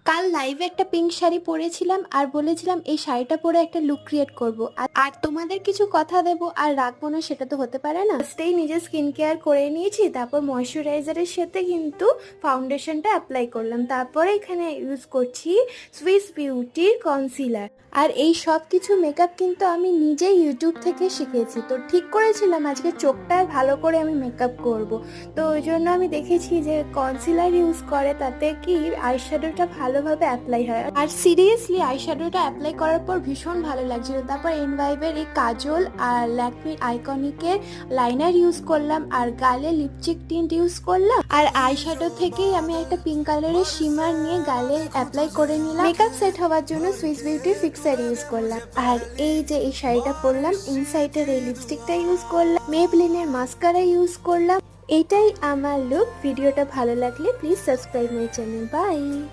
কাল লাইভে একটা পিঙ্ক শাড়ি পরেছিলাম আর বলেছিলাম এই শাড়িটা পরে একটা লুক ক্রিয়েট করব আর তোমাদের কিছু কথা দেব আর রাখবো না, সেটা তো হতে পারে না। ফার্স্টেই নিজে স্কিন কেয়ার করে নিয়েছি, তারপর ময়শ্চারাইজারের সাথে কিন্তু ফাউন্ডেশনটা অ্যাপ্লাই করলাম, তারপরে এখানে ইউজ করছি সুইস বিউটির কনসিলার। আর এই সব কিছু মেকআপ কিন্তু আমি নিজেই ইউটিউব থেকে শিখেছি। তো ঠিক করেছিলাম আজকে চোখটা ভালো করে আমি মেকআপ করব, তো ওই জন্য আমি দেখেছি যে কনসিলার ইউজ করে তাতে কি আইশ্যাডোটা ভালোভাবে অ্যাপ্লাই হয়। আর সিরিয়াসলি আইশ্যাডোটা অ্যাপ্লাই করার পর ভীষণ ভালো লাগছিল। তারপর এনভাইবের এই কাজল আর ল্যাকমির আইকনিকের লাইনার ইউজ করলাম আর গালে লিপস্টিক টিন্ট ইউজ করলাম। আর আইশ্যাডো থেকেই আমি একটা পিঙ্ক কালারের শিমার নিয়ে গালে অ্যাপ্লাই করে নিলাম। মেকআপ সেট হওয়ার জন্য সুইস বিউটি ফিক্সার ইউজ করলাম। আর এই যে এই শাড়িটা পরলাম, ইনসাইডের এই লিপস্টিকটা ইউজ করলাম, মেবলিনের মাস্কারা ইউজ করলাম। এইটাই আমার লুক। ভিডিওটা ভালো লাগলে please subscribe my channel. By.